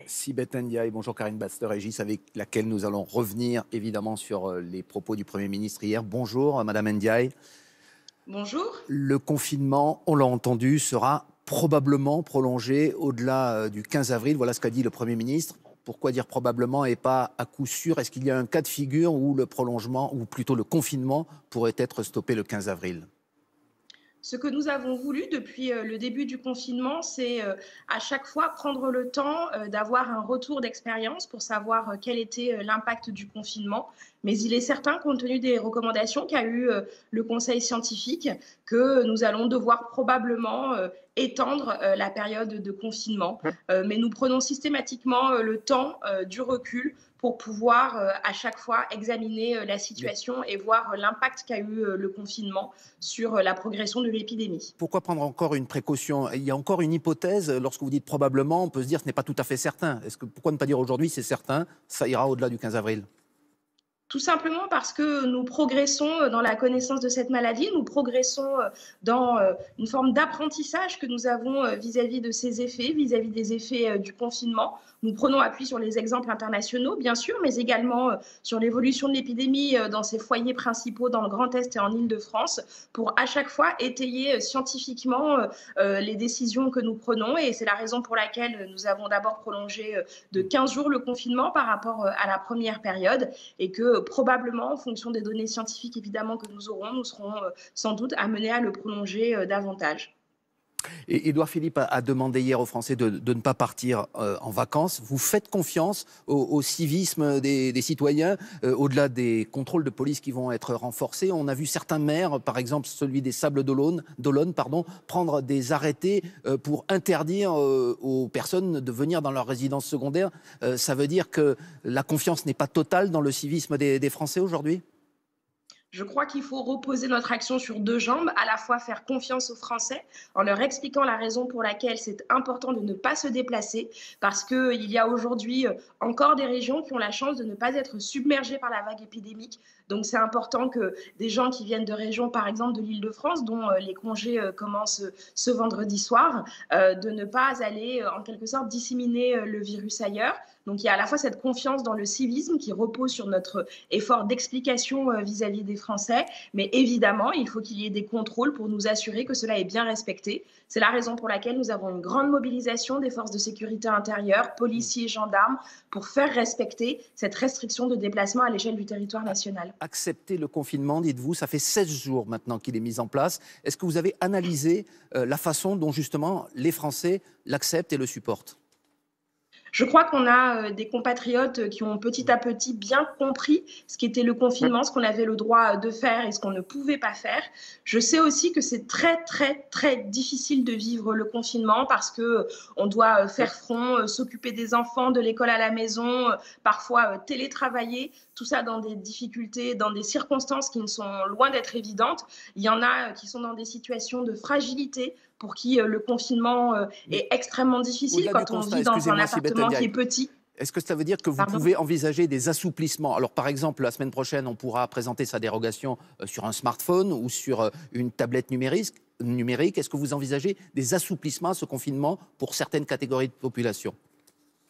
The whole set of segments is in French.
Sibeth Ndiaye, bonjour Karine Batster-Régis, avec laquelle nous allons revenir évidemment sur les propos du Premier ministre hier. Bonjour Madame Ndiaye. Bonjour. Le confinement, on l'a entendu, sera probablement prolongé au-delà du 15 avril. Voilà ce qu'a dit le Premier ministre. Pourquoi dire probablement et pas à coup sûr? Est-ce qu'il y a un cas de figure où le prolongement, ou plutôt le confinement, pourrait être stoppé le 15 avril? Ce que nous avons voulu depuis le début du confinement, c'est à chaque fois prendre le temps d'avoir un retour d'expérience pour savoir quel était l'impact du confinement. Mais il est certain, compte tenu des recommandations qu'a eu le Conseil scientifique, que nous allons devoir probablement étendre la période de confinement. Mais nous prenons systématiquement le temps du recul pour pouvoir à chaque fois examiner la situation et voir l'impact qu'a eu le confinement sur la progression de l'épidémie. Pourquoi prendre encore une précaution? Il y a encore une hypothèse, lorsque vous dites probablement, on peut se dire ce n'est pas tout à fait certain. Pourquoi ne pas dire aujourd'hui c'est certain, ça ira au-delà du 15 avril? Tout simplement parce que nous progressons dans la connaissance de cette maladie, nous progressons dans une forme d'apprentissage que nous avons vis-à-vis de ces effets, vis-à-vis des effets du confinement. Nous prenons appui sur les exemples internationaux, bien sûr, mais également sur l'évolution de l'épidémie dans ses foyers principaux dans le Grand Est et en Île-de-France, pour à chaque fois étayer scientifiquement les décisions que nous prenons. Et c'est la raison pour laquelle nous avons d'abord prolongé de 15 jours le confinement par rapport à la première période, et que probablement, en fonction des données scientifiques évidemment que nous aurons, nous serons sans doute amenés à le prolonger davantage. Et Édouard Philippe a demandé hier aux Français de ne pas partir en vacances. Vous faites confiance au civisme des citoyens, au-delà des contrôles de police qui vont être renforcés. On a vu certains maires, par exemple celui des Sables d'Olonne, prendre des arrêtés pour interdire aux personnes de venir dans leur résidence secondaire. Ça veut dire que la confiance n'est pas totale dans le civisme des Français aujourd'hui ? Je crois qu'il faut reposer notre action sur deux jambes, à la fois faire confiance aux Français en leur expliquant la raison pour laquelle c'est important de ne pas se déplacer, parce qu'il y a aujourd'hui encore des régions qui ont la chance de ne pas être submergées par la vague épidémique. Donc c'est important que des gens qui viennent de régions, par exemple de l'Île-de-France, dont les congés commencent ce vendredi soir, de ne pas aller en quelque sorte disséminer le virus ailleurs. Donc il y a à la fois cette confiance dans le civisme qui repose sur notre effort d'explication vis-à-vis des Français, mais évidemment, il faut qu'il y ait des contrôles pour nous assurer que cela est bien respecté. C'est la raison pour laquelle nous avons une grande mobilisation des forces de sécurité intérieure, policiers et gendarmes, pour faire respecter cette restriction de déplacement à l'échelle du territoire national. Accepter le confinement, dites-vous, ça fait 16 jours maintenant qu'il est mis en place. Est-ce que vous avez analysé la façon dont justement les Français l'acceptent et le supportent ? Je crois qu'on a des compatriotes qui ont petit à petit bien compris ce qu'était le confinement, ce qu'on avait le droit de faire et ce qu'on ne pouvait pas faire. Je sais aussi que c'est très, très, très difficile de vivre le confinement parce qu'on doit faire front, s'occuper des enfants, de l'école à la maison, parfois télétravailler, tout ça dans des difficultés, dans des circonstances qui ne sont loin d'être évidentes. Il y en a qui sont dans des situations de fragilité, pour qui le confinement est extrêmement difficile quand on vit dans un appartement qui est petit. Est-ce que ça veut dire que vous pouvez envisager des assouplissements? Alors par exemple, la semaine prochaine, on pourra présenter sa dérogation sur un smartphone ou sur une tablette numérique. Est-ce que vous envisagez des assouplissements à ce confinement pour certaines catégories de population?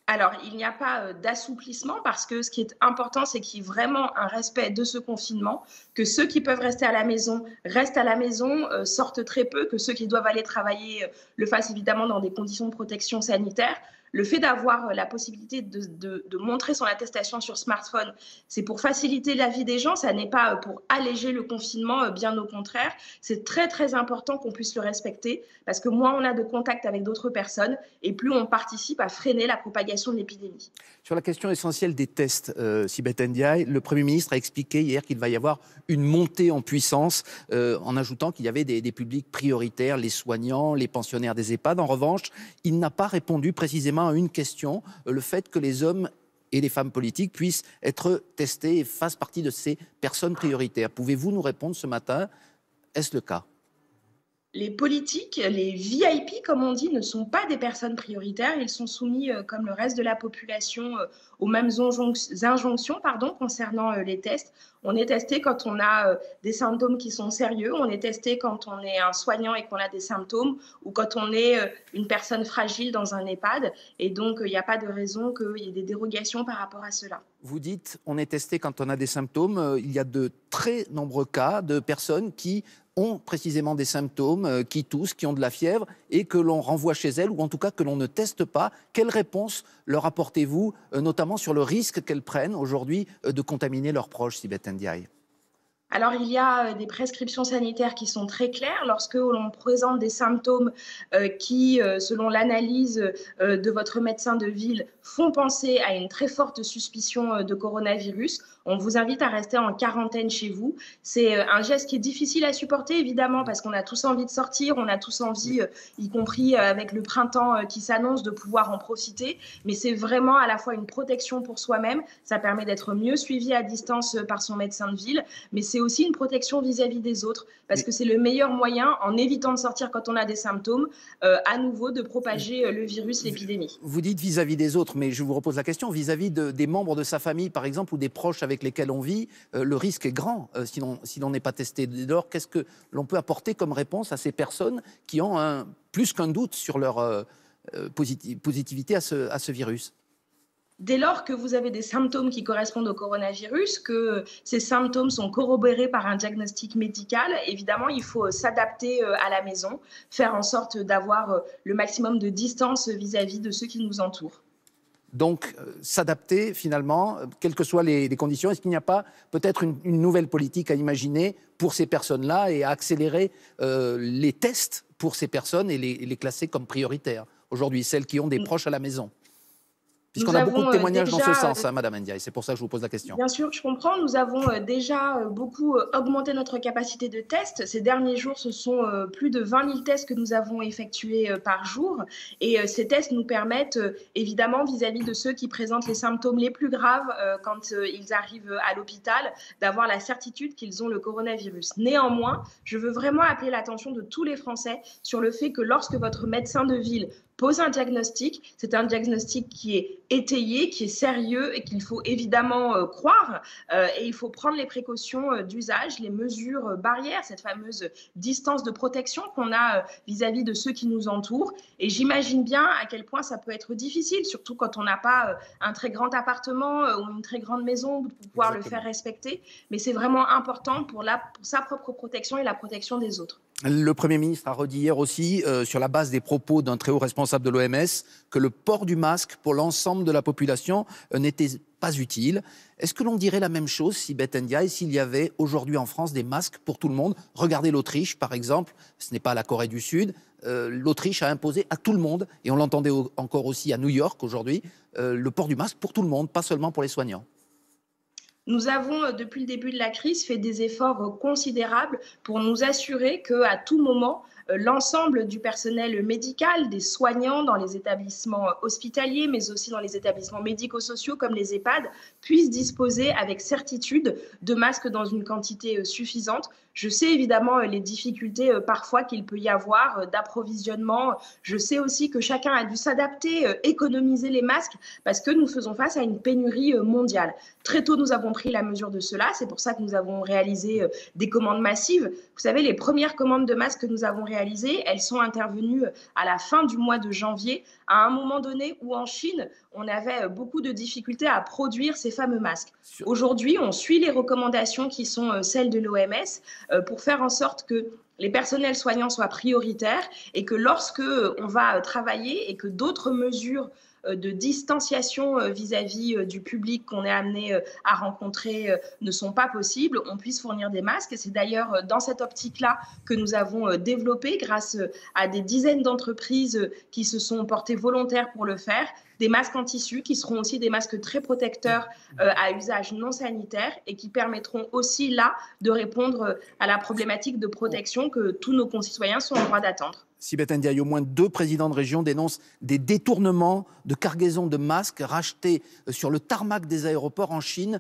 Alors, il n'y a pas d'assouplissement parce que ce qui est important, c'est qu'il y ait vraiment un respect de ce confinement, que ceux qui peuvent rester à la maison restent à la maison, sortent très peu, que ceux qui doivent aller travailler le fassent évidemment dans des conditions de protection sanitaire. Le fait d'avoir la possibilité de montrer son attestation sur smartphone, c'est pour faciliter la vie des gens, ça n'est pas pour alléger le confinement, bien au contraire. C'est très très important qu'on puisse le respecter parce que moins on a de contact avec d'autres personnes et plus on participe à freiner la propagation de l'épidémie. Sur la question essentielle des tests, Sibeth Ndiaye, le Premier ministre a expliqué hier qu'il va y avoir une montée en puissance en ajoutant qu'il y avait des publics prioritaires, les soignants, les pensionnaires des EHPAD. En revanche, il n'a pas répondu précisément à une question, le fait que les hommes et les femmes politiques puissent être testés et fassent partie de ces personnes prioritaires. Pouvez-vous nous répondre ce matin? Est-ce le cas? Les politiques, les VIP, comme on dit, ne sont pas des personnes prioritaires. Ils sont soumis, comme le reste de la population, aux mêmes injonctions concernant les tests. On est testé quand on a des symptômes qui sont sérieux. On est testé quand on est un soignant et qu'on a des symptômes ou quand on est une personne fragile dans un EHPAD. Et donc, il n'y a pas de raison qu'il y ait des dérogations par rapport à cela. Vous dites, on est testé quand on a des symptômes. Il y a de très nombreux cas de personnes qui ont précisément des symptômes, qui toussent, qui ont de la fièvre et que l'on renvoie chez elles ou en tout cas que l'on ne teste pas. Quelle réponse leur apportez-vous, notamment sur le risque qu'elles prennent aujourd'hui de contaminer leurs proches, Sibeth Ndiaye? Alors, il y a des prescriptions sanitaires qui sont très claires. Lorsque l'on présente des symptômes qui, selon l'analyse de votre médecin de ville, font penser à une très forte suspicion de coronavirus, on vous invite à rester en quarantaine chez vous. C'est un geste qui est difficile à supporter, évidemment, parce qu'on a tous envie de sortir, on a tous envie, y compris avec le printemps qui s'annonce, de pouvoir en profiter. Mais c'est vraiment à la fois une protection pour soi-même. Ça permet d'être mieux suivi à distance par son médecin de ville, mais c'est aussi une protection vis-à-vis des autres, parce que c'est le meilleur moyen, en évitant de sortir quand on a des symptômes, à nouveau de propager le virus, l'épidémie. Vous dites vis-à-vis des autres, mais je vous repose la question, vis-à-vis des membres de sa famille, par exemple, ou des proches avec lesquels on vit, le risque est grand si l'on n'est pas testé. Dès lors, qu'est-ce que l'on peut apporter comme réponse à ces personnes qui ont plus qu'un doute sur leur positivité à ce virus? Dès lors que vous avez des symptômes qui correspondent au coronavirus, que ces symptômes sont corroborés par un diagnostic médical, évidemment, il faut s'adapter à la maison, faire en sorte d'avoir le maximum de distance vis-à-vis de ceux qui nous entourent. Donc, s'adapter finalement, quelles que soient les conditions. Est-ce qu'il n'y a pas peut-être une nouvelle politique à imaginer pour ces personnes-là et à accélérer les tests pour ces personnes et les classer comme prioritaires aujourd'hui, celles qui ont des proches à la maison? Puisqu'on a beaucoup de témoignages dans ce sens, Madame Ndiaye, c'est pour ça que je vous pose la question. Bien sûr, je comprends. Nous avons déjà beaucoup augmenté notre capacité de test. Ces derniers jours, ce sont plus de 20 000 tests que nous avons effectués par jour. Et ces tests nous permettent, évidemment, vis-à-vis de ceux qui présentent les symptômes les plus graves quand ils arrivent à l'hôpital, d'avoir la certitude qu'ils ont le coronavirus. Néanmoins, je veux vraiment appeler l'attention de tous les Français sur le fait que lorsque votre médecin de ville pose un diagnostic, c'est un diagnostic qui est étayé, qui est sérieux et qu'il faut évidemment croire. Et il faut prendre les précautions d'usage, les mesures barrières, cette fameuse distance de protection qu'on a vis-à-vis de ceux qui nous entourent. Et j'imagine bien à quel point ça peut être difficile, surtout quand on n'a pas un très grand appartement ou une très grande maison pour pouvoir le faire respecter. Mais c'est vraiment important pour sa propre protection et la protection des autres. Le Premier ministre a redit hier aussi, sur la base des propos d'un très haut responsable de l'OMS, que le port du masque pour l'ensemble de la population n'était pas utile. Est-ce que l'on dirait la même chose, Sibeth Ndiaye, s'il y avait aujourd'hui en France des masques pour tout le monde? Regardez l'Autriche, par exemple, ce n'est pas la Corée du Sud. L'Autriche a imposé à tout le monde, et on l'entendait encore aussi à New York aujourd'hui, le port du masque pour tout le monde, pas seulement pour les soignants. Nous avons, depuis le début de la crise, fait des efforts considérables pour nous assurer qu'à tout moment, l'ensemble du personnel médical, des soignants dans les établissements hospitaliers, mais aussi dans les établissements médico-sociaux comme les EHPAD, puissent disposer avec certitude de masques dans une quantité suffisante. Je sais évidemment les difficultés parfois qu'il peut y avoir d'approvisionnement. Je sais aussi que chacun a dû s'adapter, économiser les masques parce que nous faisons face à une pénurie mondiale. Très tôt, nous avons pris la mesure de cela. C'est pour ça que nous avons réalisé des commandes massives. Vous savez, les premières commandes de masques que nous avons réalisées, elles sont intervenues à la fin du mois de janvier, à un moment donné où en Chine, on avait beaucoup de difficultés à produire ces fameux masques. Aujourd'hui, on suit les recommandations qui sont celles de l'OMS pour faire en sorte que les personnels soignants soient prioritaires et que lorsque on va travailler et que d'autres mesures de distanciation vis-à-vis du public qu'on est amené à rencontrer ne sont pas possibles, on puisse fournir des masques. Et c'est d'ailleurs dans cette optique-là que nous avons développé, grâce à des dizaines d'entreprises qui se sont portées volontaires pour le faire, des masques en tissu qui seront aussi des masques très protecteurs à usage non sanitaire et qui permettront aussi là de répondre à la problématique de protection que tous nos concitoyens sont en droit d'attendre. Sibeth Ndiaye, au moins 2 présidents de région dénoncent des détournements de cargaisons de masques rachetés sur le tarmac des aéroports en Chine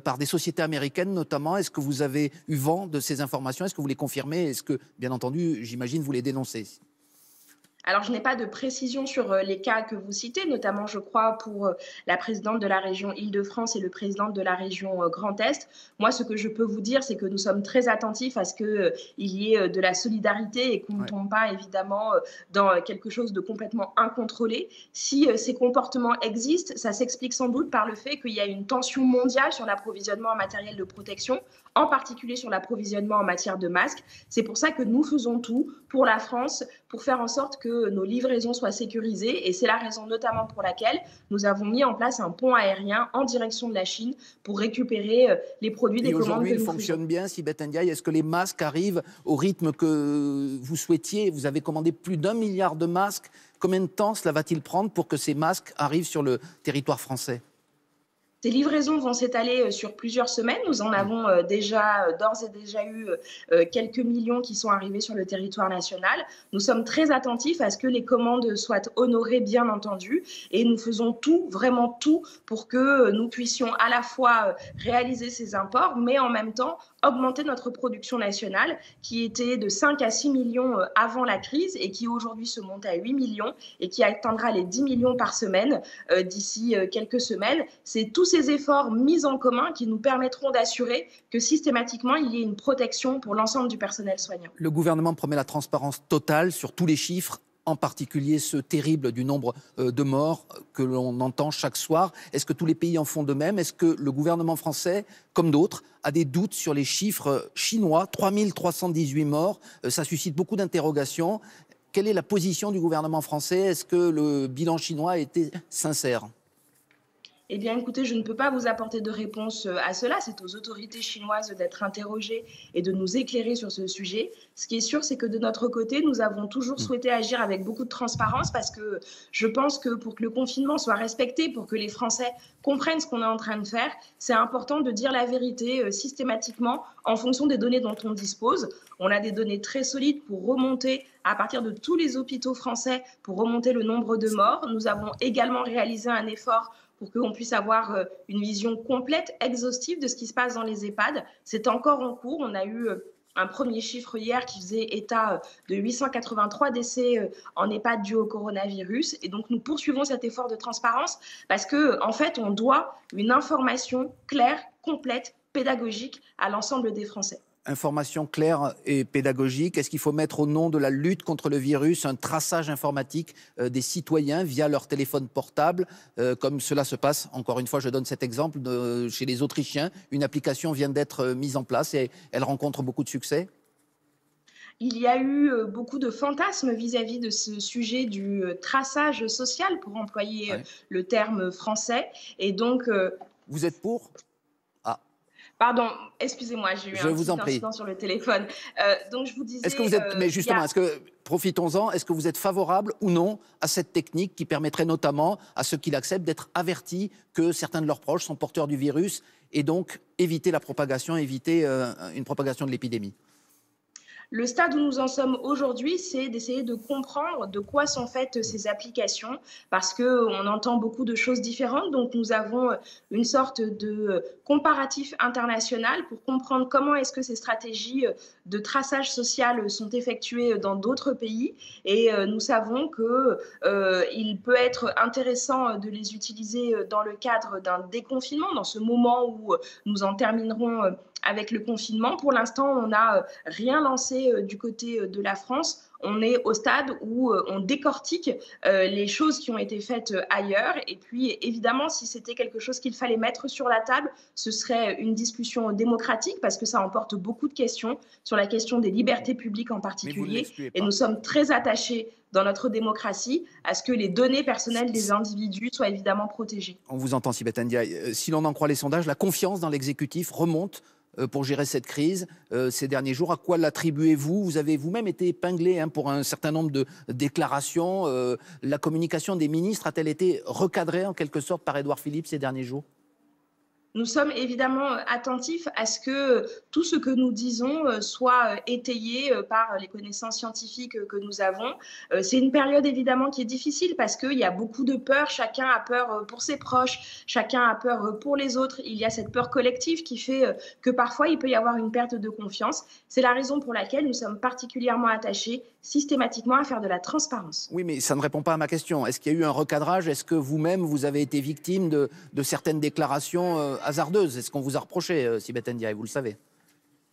par des sociétés américaines notamment. Est-ce que vous avez eu vent de ces informations? Est-ce que vous les confirmez? Est-ce que, bien entendu, j'imagine, vous les dénoncez? Alors, je n'ai pas de précision sur les cas que vous citez, notamment, je crois, pour la présidente de la région Île-de-France et le président de la région Grand Est. Moi, ce que je peux vous dire, c'est que nous sommes très attentifs à ce qu'il y ait de la solidarité et qu'on ne tombe pas, évidemment, dans quelque chose de complètement incontrôlé. Si ces comportements existent, ça s'explique sans doute par le fait qu'il y a une tension mondiale sur l'approvisionnement en matériel de protection, en particulier sur l'approvisionnement en matière de masques. C'est pour ça que nous faisons tout pour la France, pour faire en sorte que nos livraisons soient sécurisées. Et c'est la raison notamment pour laquelle nous avons mis en place un pont aérien en direction de la Chine pour récupérer les produits des commandes que nous faisons. Et aujourd'hui, il fonctionne bien, Sibeth Ndiaye. Est-ce que les masques arrivent au rythme que vous souhaitiez? Vous avez commandé plus d'1 milliard de masques. Combien de temps cela va-t-il prendre pour que ces masques arrivent sur le territoire français? Ces livraisons vont s'étaler sur plusieurs semaines. Nous en avons d'ores et déjà eu quelques millions qui sont arrivés sur le territoire national. Nous sommes très attentifs à ce que les commandes soient honorées, bien entendu, et nous faisons tout, vraiment tout, pour que nous puissions à la fois réaliser ces imports, mais en même temps augmenter notre production nationale, qui était de 5 à 6 millions avant la crise et qui aujourd'hui se monte à 8 millions et qui atteindra les 10 millions par semaine d'ici quelques semaines. C'est tous ces efforts mis en commun qui nous permettront d'assurer que systématiquement, il y ait une protection pour l'ensemble du personnel soignant. Le gouvernement promet la transparence totale sur tous les chiffres, en particulier ceux terribles du nombre de morts que l'on entend chaque soir. Est-ce que tous les pays en font de même? Est-ce que le gouvernement français, comme d'autres, a des doutes sur les chiffres chinois? 3318 morts, ça suscite beaucoup d'interrogations. Quelle est la position du gouvernement français? Est-ce que le bilan chinois a été sincère? Eh bien, écoutez, je ne peux pas vous apporter de réponse à cela. C'est aux autorités chinoises d'être interrogées et de nous éclairer sur ce sujet. Ce qui est sûr, c'est que de notre côté, nous avons toujours souhaité agir avec beaucoup de transparence parce que je pense que pour que le confinement soit respecté, pour que les Français comprennent ce qu'on est en train de faire, c'est important de dire la vérité systématiquement en fonction des données dont on dispose. On a des données très solides pour remonter à partir de tous les hôpitaux français, pour remonter le nombre de morts. Nous avons également réalisé un effort pour qu'on puisse avoir une vision complète, exhaustive de ce qui se passe dans les EHPAD. C'est encore en cours. On a eu un premier chiffre hier qui faisait état de 883 décès en EHPAD dus au coronavirus. Et donc, nous poursuivons cet effort de transparence parce qu'en fait, on doit une information claire, complète, pédagogique à l'ensemble des Français. Information claire et pédagogique. Est-ce qu'il faut mettre au nom de la lutte contre le virus un traçage informatique des citoyens via leur téléphone portable, comme cela se passe, encore une fois, je donne cet exemple, chez les Autrichiens. Une application vient d'être mise en place et elle rencontre beaucoup de succès. Il y a eu beaucoup de fantasmes vis-à-vis de ce sujet du traçage social, pour employer le terme français. Et donc, vous êtes pour? Pardon, excusez-moi, j'ai eu un petit incident sur le téléphone. Donc je vous disais... Est-ce que vous êtes, mais justement, profitons-en, est-ce que vous êtes favorable ou non à cette technique qui permettrait notamment à ceux qui l'acceptent d'être avertis que certains de leurs proches sont porteurs du virus et donc éviter la propagation, éviter une propagation de l'épidémie? Le stade où nous en sommes aujourd'hui, c'est d'essayer de comprendre de quoi sont faites ces applications, parce qu'on entend beaucoup de choses différentes. Donc, nous avons une sorte de comparatif international pour comprendre comment est-ce que ces stratégies de traçage social sont effectuées dans d'autres pays. Et nous savons qu'il peut être intéressant de les utiliser dans le cadre d'un déconfinement, dans ce moment où nous en terminerons avec le confinement. Pour l'instant, on n'a rien lancé du côté de la France. On est au stade où on décortique les choses qui ont été faites ailleurs. Et puis, évidemment, si c'était quelque chose qu'il fallait mettre sur la table, ce serait une discussion démocratique parce que ça emporte beaucoup de questions sur la question des libertés publiques en particulier. Et nous sommes très attachés dans notre démocratie à ce que les données personnelles des individus soient évidemment protégées. On vous entend, Sibeth Ndiaye. Si l'on en croit les sondages, la confiance dans l'exécutif remonte pour gérer cette crise ces derniers jours. À quoi l'attribuez-vous? Vous avez vous-même été épinglé pour un certain nombre de déclarations. La communication des ministres a-t-elle été recadrée en quelque sorte par Édouard Philippe ces derniers jours? Nous sommes évidemment attentifs à ce que tout ce que nous disons soit étayé par les connaissances scientifiques que nous avons. C'est une période évidemment qui est difficile parce qu'il y a beaucoup de peur, chacun a peur pour ses proches, chacun a peur pour les autres. Il y a cette peur collective qui fait que parfois il peut y avoir une perte de confiance. C'est la raison pour laquelle nous sommes particulièrement attachés systématiquement à faire de la transparence. Oui, mais ça ne répond pas à ma question. Est-ce qu'il y a eu un recadrage? Est-ce que vous-même, vous avez été victime de certaines déclarations hasardeuses? C'est ce qu'on vous a reproché, Sibeth Ndiaye, vous le savez.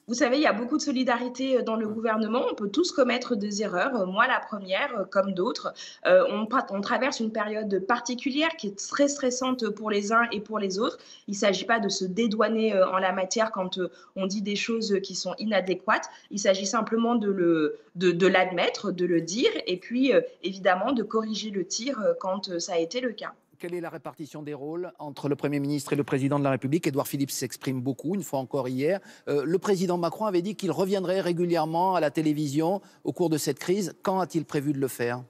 Vous savez, il y a beaucoup de solidarité dans le gouvernement. On peut tous commettre des erreurs, moi la première, comme d'autres. On traverse une période particulière qui est très stressante pour les uns et pour les autres. Il ne s'agit pas de se dédouaner en la matière quand on dit des choses qui sont inadéquates. Il s'agit simplement de l'admettre, de le dire, et puis évidemment de corriger le tir quand ça a été le cas. Quelle est la répartition des rôles entre le Premier ministre et le Président de la République? Édouard Philippe s'exprime beaucoup, une fois encore hier. Le Président Macron avait dit qu'il reviendrait régulièrement à la télévision au cours de cette crise. Quand a-t-il prévu de le faire?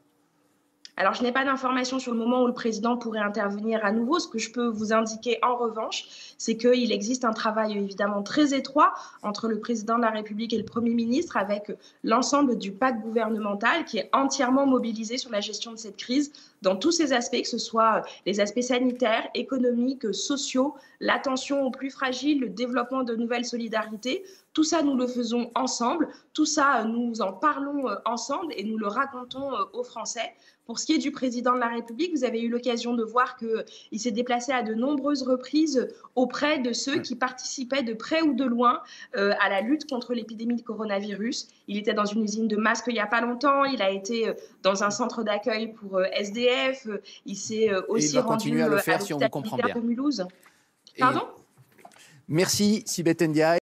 Alors, je n'ai pas d'informations sur le moment où le président pourrait intervenir à nouveau. Ce que je peux vous indiquer en revanche, c'est qu'il existe un travail évidemment très étroit entre le président de la République et le Premier ministre avec l'ensemble du pacte gouvernemental qui est entièrement mobilisé sur la gestion de cette crise dans tous ses aspects, que ce soit les aspects sanitaires, économiques, sociaux, l'attention aux plus fragiles, le développement de nouvelles solidarités. Tout ça, nous le faisons ensemble. Tout ça, nous en parlons ensemble et nous le racontons aux Français. Pour ce qui est du président de la République, vous avez eu l'occasion de voir qu'il s'est déplacé à de nombreuses reprises auprès de ceux qui participaient de près ou de loin à la lutte contre l'épidémie de coronavirus. Il était dans une usine de masques il n'y a pas longtemps, il a été dans un centre d'accueil pour SDF, il s'est aussi rendu à l'hôpital militaire de Mulhouse. Pardon ? Merci Sibeth Ndiaye.